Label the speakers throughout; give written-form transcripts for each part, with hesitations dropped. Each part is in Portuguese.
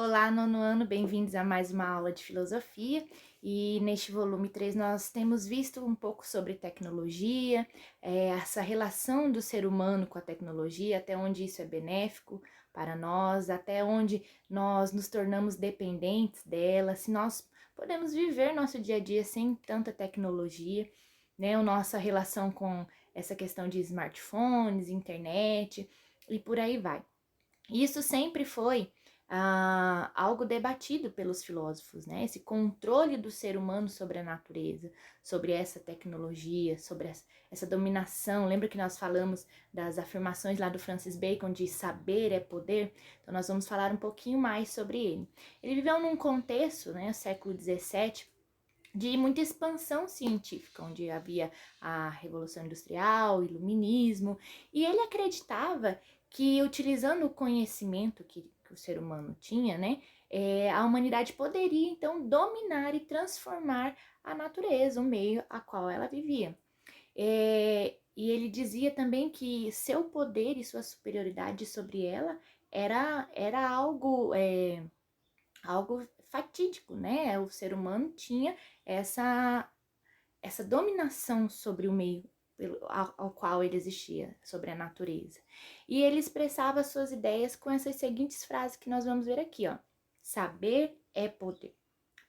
Speaker 1: Olá, nono ano, bem-vindos a mais uma aula de filosofia. E neste volume 3 nós temos visto um pouco sobre tecnologia, essa relação do ser humano com a tecnologia, até onde isso é benéfico para nós, até onde nós nos tornamos dependentes dela, se nós podemos viver nosso dia a dia sem tanta tecnologia, né? A nossa relação com essa questão de smartphones, internet e por aí vai. Isso sempre foi algo debatido pelos filósofos, né? Esse controle do ser humano sobre a natureza, sobre essa tecnologia, sobre essa dominação. Lembra que nós falamos das afirmações lá do Francis Bacon de saber é poder? Então nós vamos falar um pouquinho mais sobre ele. Ele viveu num contexto, né, século XVII, de muita expansão científica, onde havia a Revolução Industrial, o Iluminismo, e ele acreditava que utilizando o conhecimento que o ser humano tinha, né, a humanidade poderia então dominar e transformar a natureza, o meio a qual ela vivia. E ele dizia também que seu poder e sua superioridade sobre ela era algo fatídico, né? O ser humano tinha essa, essa dominação sobre o meio ao qual ele existia, sobre a natureza. E ele expressava suas ideias com essas seguintes frases que nós vamos ver aqui, ó. Saber é poder.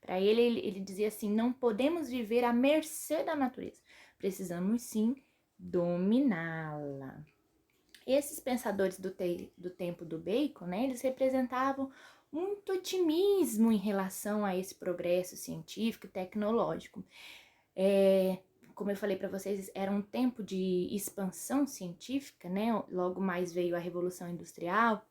Speaker 1: Para ele dizia assim: não podemos viver à mercê da natureza, precisamos sim dominá-la. Esses pensadores do tempo do Bacon, né, eles representavam muito otimismo em relação a esse progresso científico e tecnológico. Como eu falei para vocês, era um tempo de expansão científica, né? Logo mais veio a Revolução Industrial,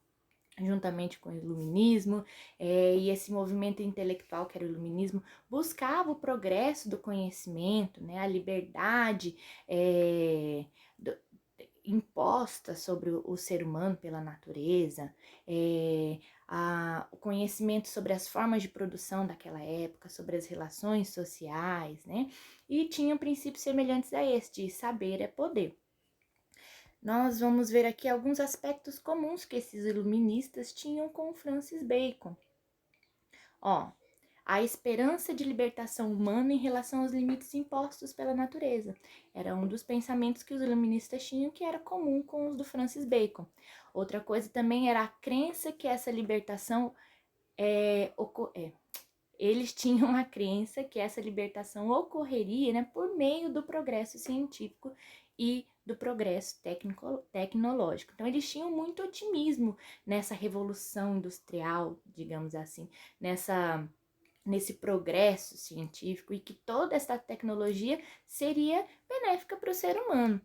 Speaker 1: juntamente com o Iluminismo, e esse movimento intelectual que era o Iluminismo buscava o progresso do conhecimento, né? A liberdade imposta sobre o ser humano pela natureza, o conhecimento sobre as formas de produção daquela época, sobre as relações sociais, né? E tinham princípios semelhantes a este, de saber é poder. Nós vamos ver aqui alguns aspectos comuns que esses iluministas tinham com Francis Bacon. Ó, a esperança de libertação humana em relação aos limites impostos pela natureza. Era um dos pensamentos que os iluministas tinham, que era comum com os do Francis Bacon. Outra coisa também era a crença que essa libertação eles tinham a crença que essa libertação ocorreria, né, por meio do progresso científico e do progresso tecnológico. Então, eles tinham muito otimismo nessa revolução industrial, digamos assim, nesse progresso científico e que toda essa tecnologia seria benéfica para o ser humano.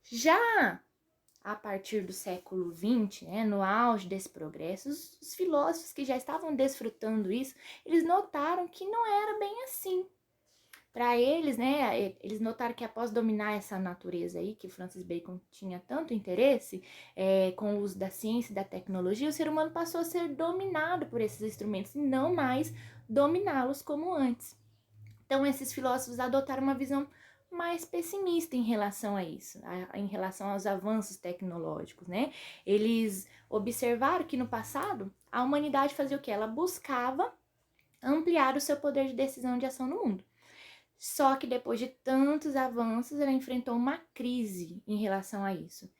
Speaker 1: Já a partir do século XX, né, no auge desse progresso, os filósofos que já estavam desfrutando isso, eles notaram que não era bem assim. Para eles, né, eles notaram que após dominar essa natureza aí, que Francis Bacon tinha tanto interesse, com o uso da ciência e da tecnologia, o ser humano passou a ser dominado por esses instrumentos e não mais dominá-los como antes. Então, esses filósofos adotaram uma visão mais pessimista em relação a isso, em relação aos avanços tecnológicos, né? Eles observaram que no passado a humanidade fazia o que? Ela buscava ampliar o seu poder de decisão e de ação no mundo. Só que depois de tantos avanços, ela enfrentou uma crise em relação a isso.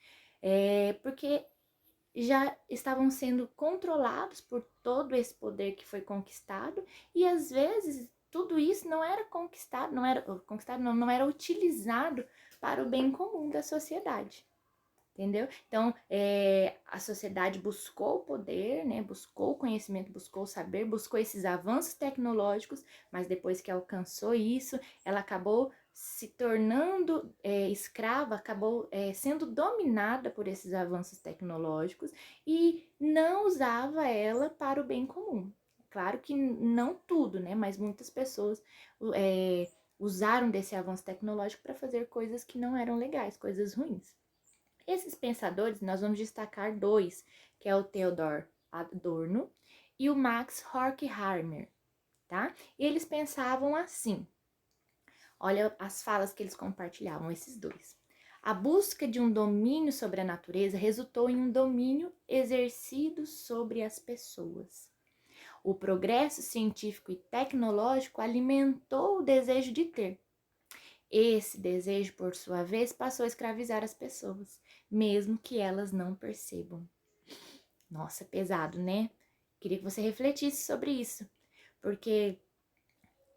Speaker 1: Porque já estavam sendo controlados por todo esse poder que foi conquistado e às vezes tudo isso não era conquistado, não era utilizado para o bem comum da sociedade. Entendeu? Então, a sociedade buscou o poder, né? Buscou o conhecimento, buscou o saber, buscou esses avanços tecnológicos, mas depois que alcançou isso, ela acabou se tornando escrava, acabou sendo dominada por esses avanços tecnológicos e não usava ela para o bem comum. Claro que não tudo, né? Mas muitas pessoas usaram desse avanço tecnológico para fazer coisas que não eram legais, coisas ruins. Esses pensadores, nós vamos destacar dois, que é o Theodor Adorno e o Max Horkheimer, tá? E eles pensavam assim, olha as falas que eles compartilhavam, esses dois. A busca de um domínio sobre a natureza resultou em um domínio exercido sobre as pessoas. O progresso científico e tecnológico alimentou o desejo de ter. Esse desejo, por sua vez, passou a escravizar as pessoas, mesmo que elas não percebam. Nossa, pesado, né? Queria que você refletisse sobre isso, porque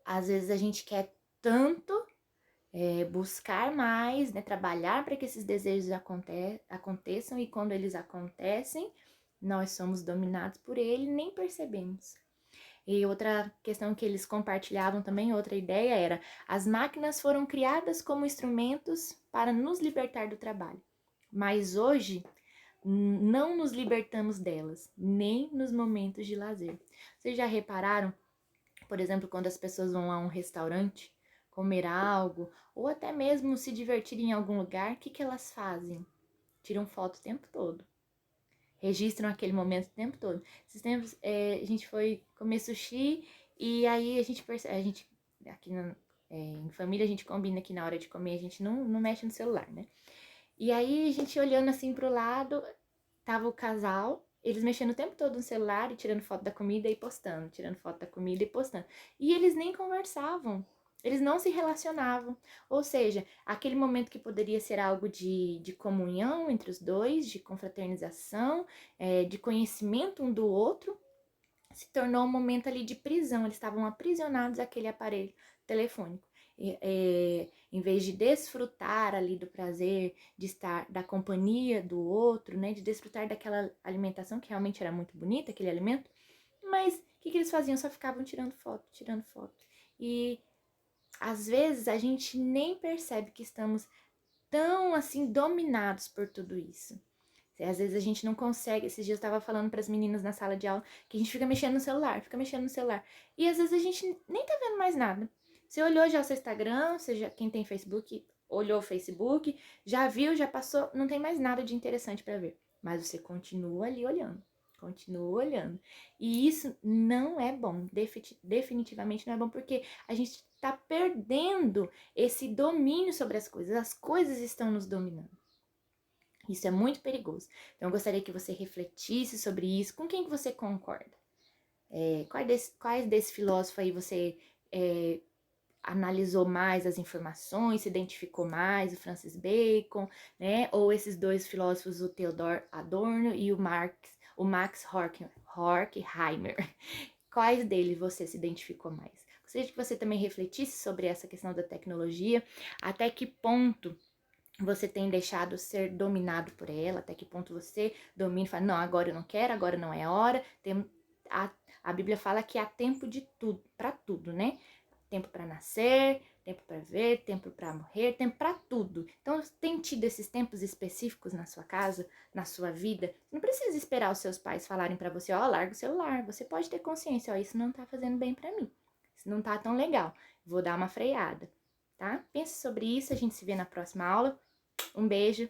Speaker 1: às vezes a gente quer tanto buscar mais, né? Trabalhar para que esses desejos aconteçam, e quando eles acontecem, nós somos dominados por ele e nem percebemos. E outra questão que eles compartilhavam também, outra ideia era: as máquinas foram criadas como instrumentos para nos libertar do trabalho, mas hoje não nos libertamos delas, nem nos momentos de lazer. Vocês já repararam, por exemplo, quando as pessoas vão a um restaurante comer algo, ou até mesmo se divertir em algum lugar, o que elas fazem? Tiram foto o tempo todo. Registram aquele momento o tempo todo. Esses tempos a gente foi comer sushi e aí a gente percebe, aqui em família a gente combina que na hora de comer a gente não mexe no celular, né? E aí a gente olhando assim pro lado, tava o casal, eles mexendo o tempo todo no celular e tirando foto da comida e postando, tirando foto da comida e postando. E eles nem conversavam. Eles não se relacionavam. Ou seja, aquele momento que poderia ser algo de comunhão entre os dois, de confraternização, de conhecimento um do outro, se tornou um momento ali de prisão. Eles estavam aprisionados àquele aparelho telefônico. Em vez de desfrutar ali do prazer de estar da companhia do outro, né, de desfrutar daquela alimentação que realmente era muito bonita, aquele alimento, mas o que eles faziam? Só ficavam tirando foto, tirando foto. E às vezes a gente nem percebe que estamos tão assim dominados por tudo isso. Às vezes a gente não consegue. Esses dias eu estava falando para as meninas na sala de aula que a gente fica mexendo no celular, fica mexendo no celular. E às vezes a gente nem tá vendo mais nada. Você olhou já o seu Instagram, seja quem tem Facebook, olhou o Facebook, já viu, já passou, não tem mais nada de interessante para ver. Mas você continua ali olhando, continua olhando. E isso não é bom, definitivamente não é bom, porque a gente está perdendo esse domínio sobre as coisas estão nos dominando. Isso é muito perigoso. Então, eu gostaria que você refletisse sobre isso. Com quem que você concorda? Quais desse filósofo aí você analisou mais as informações, se identificou mais, o Francis Bacon, né? Ou esses dois filósofos, o Theodor Adorno e o Max Horkheimer. Quais deles você se identificou mais? Gostaria que você também refletisse sobre essa questão da tecnologia, até que ponto você tem deixado ser dominado por ela, até que ponto você domina e fala, não, agora eu não quero, agora não é hora. A Bíblia fala que há tempo de tudo, para tudo, né? Tempo para nascer, tempo para ver, tempo para morrer, tempo para tudo. Então, tem tido esses tempos específicos na sua casa, na sua vida. Não precisa esperar os seus pais falarem para você, ó, larga o celular. Você pode ter consciência, ó, isso não tá fazendo bem para mim. Isso não tá tão legal. Vou dar uma freada, tá? Pense sobre isso, a gente se vê na próxima aula. Um beijo.